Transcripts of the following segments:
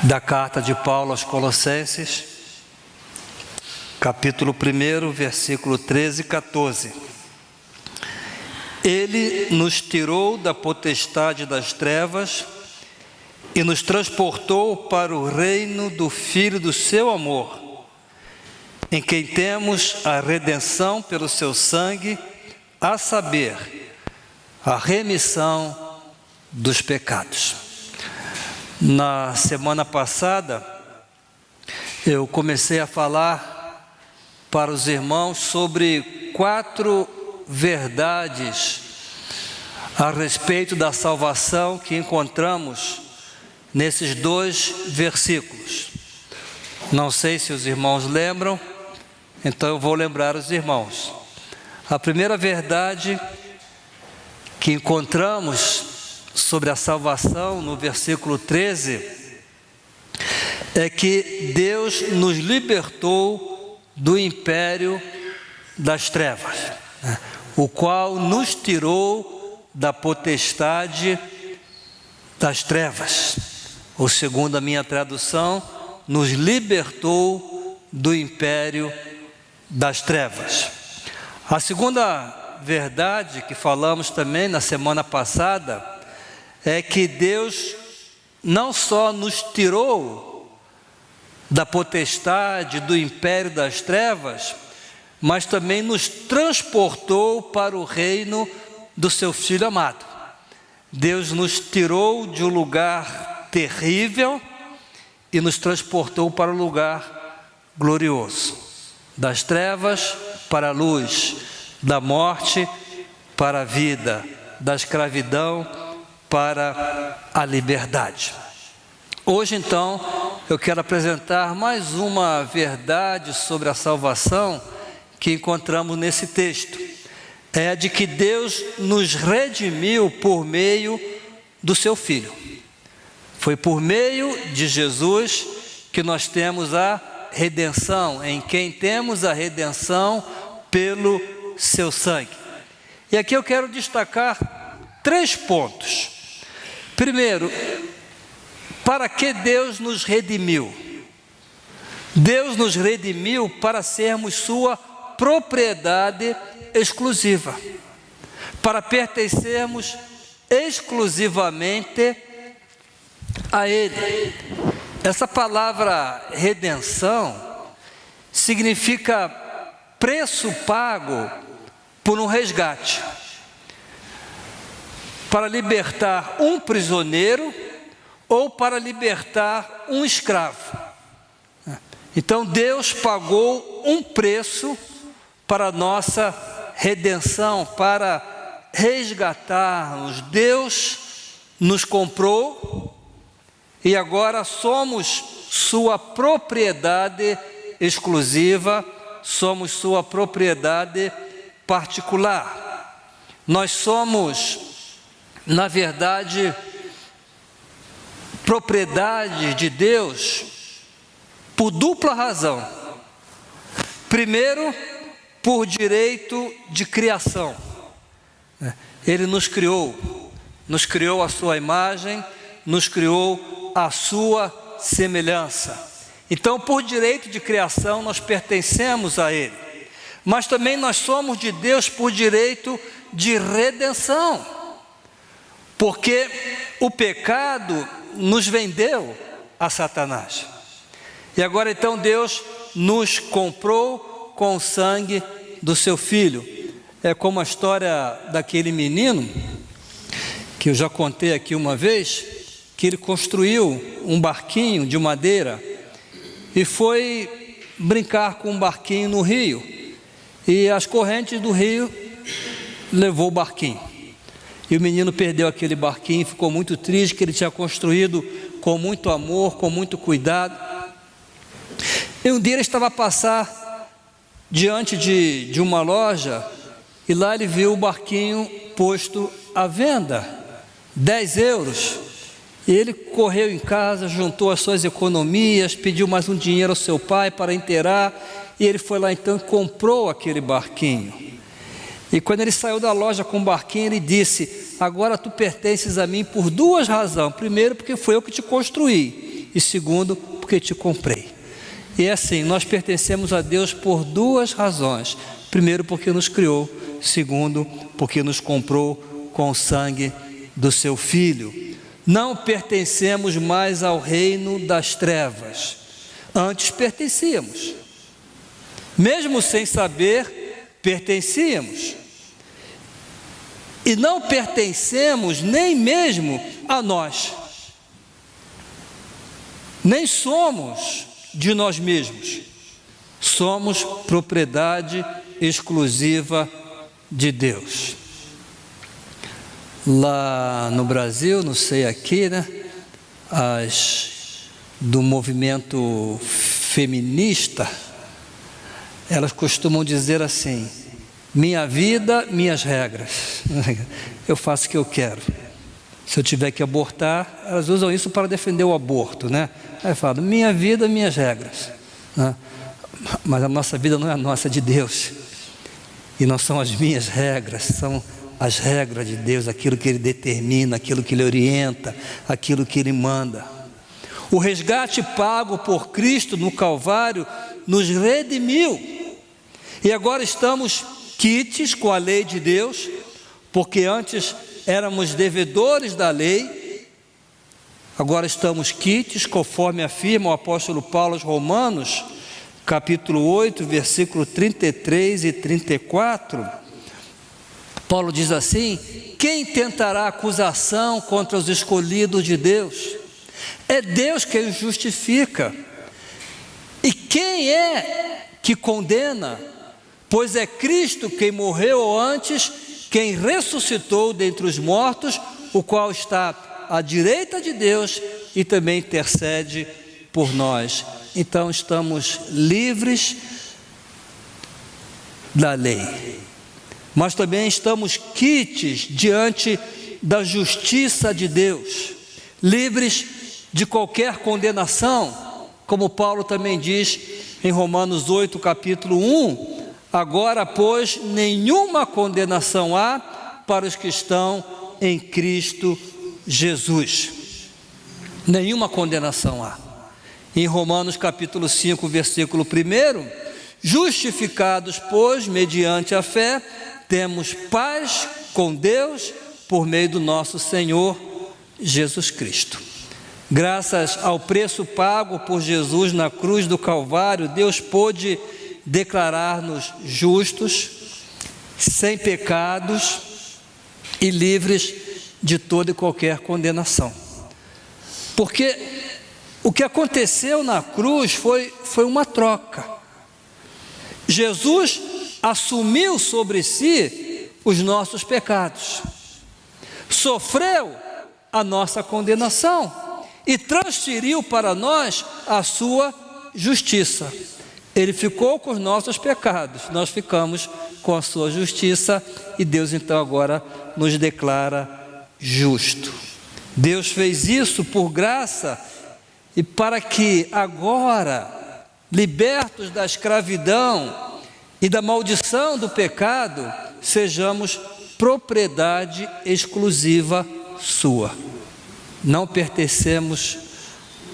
Da carta de Paulo aos Colossenses, capítulo 1, versículo 13 e 14. Ele nos tirou da potestade das trevas e nos transportou para o reino do Filho do seu amor, em quem temos a redenção pelo seu sangue, a saber, a remissão dos pecados. Na semana passada, eu comecei a falar para os irmãos sobre 4 verdades a respeito da salvação que encontramos nesses 2 versículos. Não sei se os irmãos lembram, então eu vou lembrar os irmãos. A primeira verdade que encontramos sobre a salvação, no versículo 13, é que Deus nos libertou do império das trevas, o qual nos tirou da potestade das trevas, ou segundo a minha tradução, nos libertou do império das trevas. A segunda verdade que falamos também na semana passada é que Deus não só nos tirou da potestade, do império das trevas, mas também nos transportou para o reino do seu Filho amado. Deus nos tirou de um lugar terrível e nos transportou para um lugar glorioso. Das trevas para a luz, da morte para a vida, da escravidão para a liberdade. Hoje, então, eu quero apresentar mais uma verdade sobre a salvação que encontramos nesse texto. É a de que Deus nos redimiu por meio do seu Filho. Foi por meio de Jesus que nós temos a redenção, em quem temos a redenção pelo seu sangue. E aqui eu quero destacar 3 pontos. Primeiro, para que Deus nos redimiu? Deus nos redimiu para sermos sua propriedade exclusiva, para pertencermos exclusivamente a Ele. Essa palavra redenção significa preço pago por um resgate, para libertar um prisioneiro ou para libertar um escravo. Então Deus pagou um preço para a nossa redenção, para resgatar-nos. Deus nos comprou e agora somos sua propriedade exclusiva, somos sua propriedade particular. Nós somos, na verdade, propriedade de Deus por dupla razão. Primeiro, por direito de criação. Ele nos criou à sua imagem, nos criou à sua semelhança. Então, por direito de criação, nós pertencemos a Ele. Mas também nós somos de Deus por direito de redenção. Porque o pecado nos vendeu a Satanás. E agora então Deus nos comprou com o sangue do seu Filho. É como a história daquele menino, que eu já contei aqui uma vez, que ele construiu um barquinho de madeira e foi brincar com um barquinho no rio. E as correntes do rio levou o barquinho. E o menino perdeu aquele barquinho, ficou muito triste, que ele tinha construído com muito amor, com muito cuidado. E um dia ele estava a passar diante de uma loja, e lá ele viu o barquinho posto à venda, 10 euros. E ele correu em casa, juntou as suas economias, pediu mais um dinheiro ao seu pai para inteirar, e ele foi lá então e comprou aquele barquinho. E quando ele saiu da loja com o barquinho, ele disse: agora tu pertences a mim por 2 razões. Primeiro, porque foi eu que te construí. e segundo, porque te comprei. E é assim, nós pertencemos a Deus por duas razões. Primeiro, porque nos criou. Segundo, porque nos comprou com o sangue do seu Filho. Não pertencemos mais ao reino das trevas. Antes pertencíamos. Mesmo sem saber, pertencíamos. E não pertencemos nem mesmo a nós. Nem somos de nós mesmos. Somos propriedade exclusiva de Deus. Lá no Brasil, não sei aqui, né? As do movimento feminista, elas costumam dizer assim: minha vida, minhas regras. Eu faço o que eu quero. Se eu tiver que abortar, elas usam isso para defender o aborto, né? Aí falam, minha vida, minhas regras, né? Mas a nossa vida não é a nossa, é de Deus. E não são as minhas regras, são as regras de Deus, aquilo que Ele determina, aquilo que Ele orienta, aquilo que Ele manda. O resgate pago por Cristo no Calvário nos redimiu. E agora estamos quites com a lei de Deus, porque antes éramos devedores da lei, agora estamos quites, conforme afirma o apóstolo Paulo aos Romanos, capítulo 8, versículo 33 e 34, Paulo diz assim: quem tentará acusação contra os escolhidos de Deus? É Deus quem os justifica. E quem é que condena? Pois é Cristo quem morreu antes, quem ressuscitou dentre os mortos, o qual está à direita de Deus e também intercede por nós. Então estamos livres da lei, mas também estamos quites diante da justiça de Deus, livres de qualquer condenação, como Paulo também diz em Romanos 8, capítulo 1, agora, pois, nenhuma condenação há para os que estão em Cristo Jesus. Nenhuma condenação há. Em Romanos capítulo 5, versículo 1, justificados, pois, mediante a fé, temos paz com Deus por meio do nosso Senhor Jesus Cristo. Graças ao preço pago por Jesus na cruz do Calvário, Deus pôde declarar-nos justos, sem pecados e livres de toda e qualquer condenação. Porque o que aconteceu na cruz foi uma troca. Jesus assumiu sobre si os nossos pecados, sofreu a nossa condenação e transferiu para nós a sua justiça. Ele ficou com os nossos pecados, nós ficamos com a sua justiça, e Deus então agora nos declara justo. Deus fez isso por graça e para que agora, libertos da escravidão e da maldição do pecado, sejamos propriedade exclusiva sua. Não pertencemos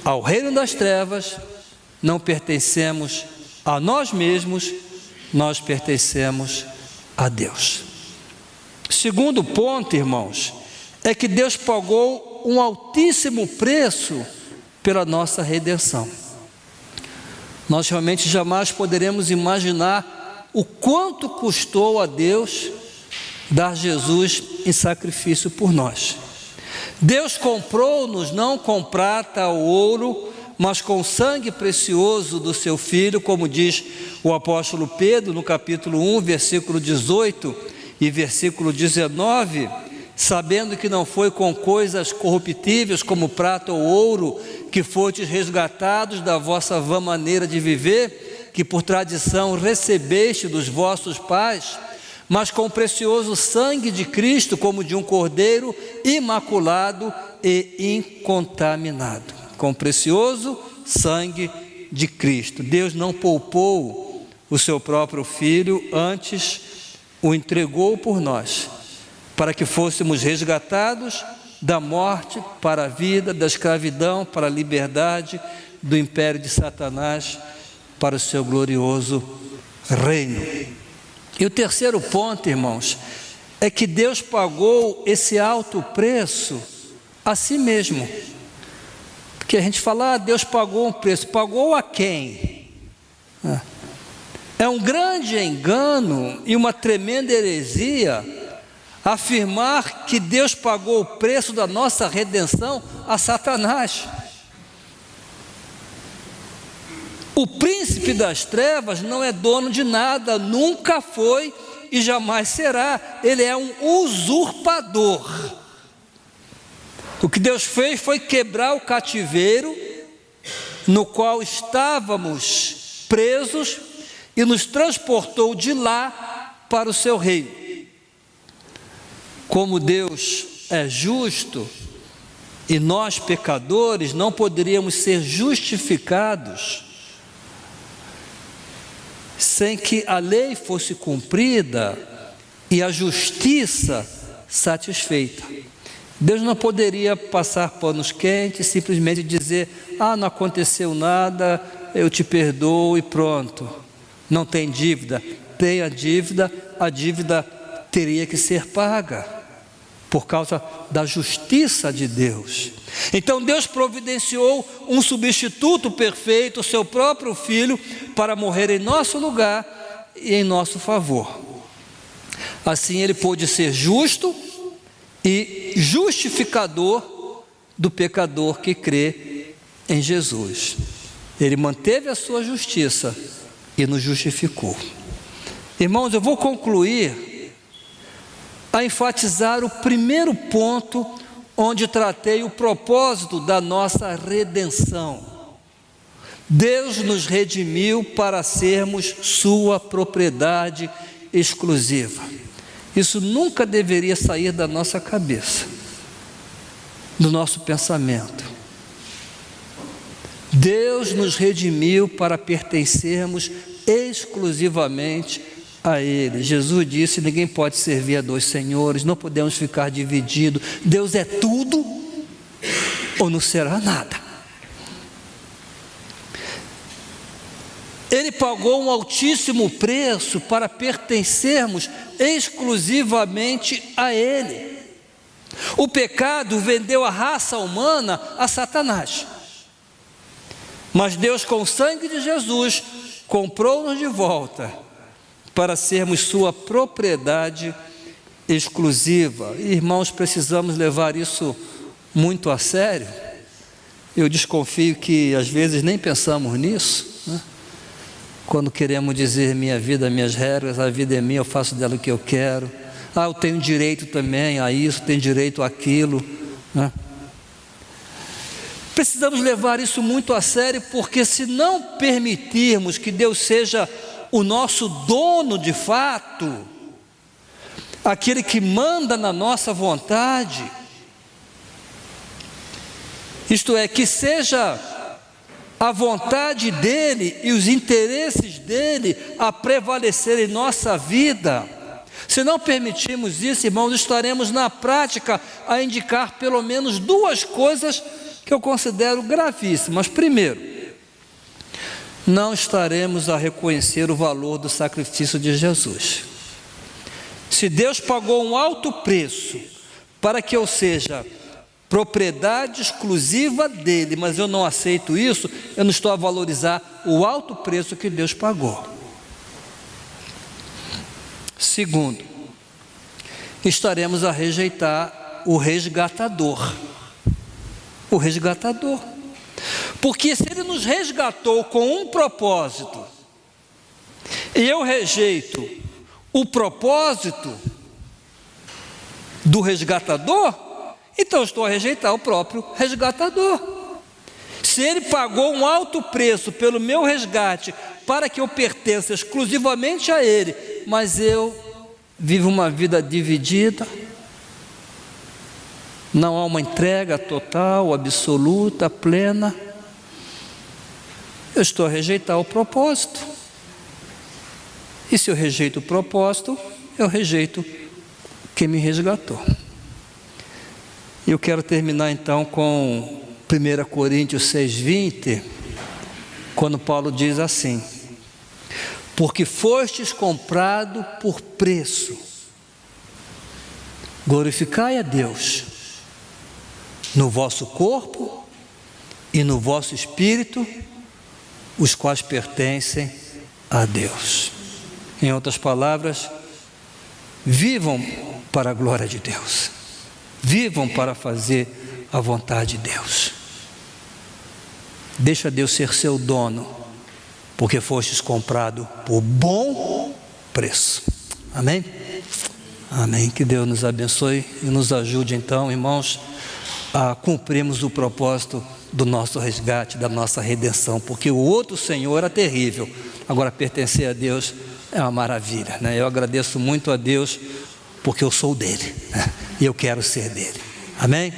ao reino das trevas, não pertencemos a nós mesmos, nós pertencemos a Deus. Segundo ponto, irmãos, é que Deus pagou um altíssimo preço pela nossa redenção. Nós realmente jamais poderemos imaginar o quanto custou a Deus dar Jesus em sacrifício por nós. Deus comprou-nos não com prata ou ouro, mas com o sangue precioso do seu Filho, como diz o apóstolo Pedro no capítulo 1, versículo 18 e versículo 19, sabendo que não foi com coisas corruptíveis como prata ou ouro que fostes resgatados da vossa vã maneira de viver, que por tradição recebeste dos vossos pais, mas com o precioso sangue de Cristo, como de um cordeiro imaculado e incontaminado. Com o precioso sangue de Cristo. Deus não poupou o seu próprio Filho, antes o entregou por nós, para que fôssemos resgatados da morte para a vida, da escravidão para a liberdade, do império de Satanás para o seu glorioso reino. E o terceiro ponto, irmãos, é que Deus pagou esse alto preço a si mesmo. Porque a gente fala, Deus pagou um preço, pagou a quem? É um grande engano e uma tremenda heresia afirmar que Deus pagou o preço da nossa redenção a Satanás. O príncipe das trevas não é dono de nada, nunca foi e jamais será. Ele é um usurpador. O que Deus fez foi quebrar o cativeiro no qual estávamos presos e nos transportou de lá para o seu reino. Como Deus é justo e nós, pecadores, não poderíamos ser justificados sem que a lei fosse cumprida e a justiça satisfeita. Deus não poderia passar panos quentes, simplesmente dizer, não aconteceu nada, eu te perdoo e pronto. Não tem dívida. Tem a dívida teria que ser paga, por causa da justiça de Deus. Então Deus providenciou um substituto perfeito, o seu próprio Filho, para morrer em nosso lugar e em nosso favor. Assim ele pôde ser justo e justificador do pecador que crê em Jesus. Ele manteve a sua justiça e nos justificou. Irmãos, eu vou concluir a enfatizar o primeiro ponto onde tratei o propósito da nossa redenção. Deus nos redimiu para sermos sua propriedade exclusiva. Isso nunca deveria sair da nossa cabeça, do nosso pensamento. Deus nos redimiu para pertencermos exclusivamente a Ele. Jesus disse, ninguém pode servir a dois senhores, não podemos ficar divididos. Deus é tudo ou não será nada. Ele pagou um altíssimo preço para pertencermos exclusivamente a Ele. O pecado vendeu a raça humana a Satanás. Mas Deus, com o sangue de Jesus, comprou-nos de volta para sermos sua propriedade exclusiva. Irmãos, precisamos levar isso muito a sério. Eu desconfio que às vezes nem pensamos nisso, né? Quando queremos dizer minha vida, minhas regras, a vida é minha, eu faço dela o que eu quero. Eu tenho direito também a isso, tenho direito àquilo, né? Precisamos levar isso muito a sério, porque se não permitirmos que Deus seja o nosso dono de fato, aquele que manda na nossa vontade, isto é, que seja a vontade dEle e os interesses dEle a prevalecer em nossa vida, se não permitirmos isso, irmãos, estaremos na prática a indicar pelo menos duas coisas que eu considero gravíssimas. Primeiro, não estaremos a reconhecer o valor do sacrifício de Jesus. Se Deus pagou um alto preço para que eu seja propriedade exclusiva dEle, mas eu não aceito isso, eu não estou a valorizar o alto preço que Deus pagou. Segundo, estaremos a rejeitar o resgatador. O resgatador. Porque se Ele nos resgatou com um propósito, e eu rejeito o propósito do resgatador, então eu estou a rejeitar o próprio resgatador. Se Ele pagou um alto preço pelo meu resgate, para que eu pertença exclusivamente a Ele, mas eu vivo uma vida dividida, não há uma entrega total, absoluta, plena, eu estou a rejeitar o propósito. E se eu rejeito o propósito, eu rejeito quem me resgatou. Eu quero terminar então com 1 Coríntios 6:20, quando Paulo diz assim: porque fostes comprado por preço, glorificai a Deus no vosso corpo e no vosso espírito, os quais pertencem a Deus. Em outras palavras, vivam para a glória de Deus, vivam para fazer a vontade de Deus. Deixa Deus ser seu dono, porque fostes comprado por bom preço. Amém? Amém. Que Deus nos abençoe e nos ajude então, irmãos, a cumprirmos o propósito do nosso resgate, da nossa redenção, porque o outro Senhor era terrível, agora pertencer a Deus é uma maravilha, né? Eu agradeço muito a Deus, porque eu sou dele, né? E eu quero ser dele. Amém?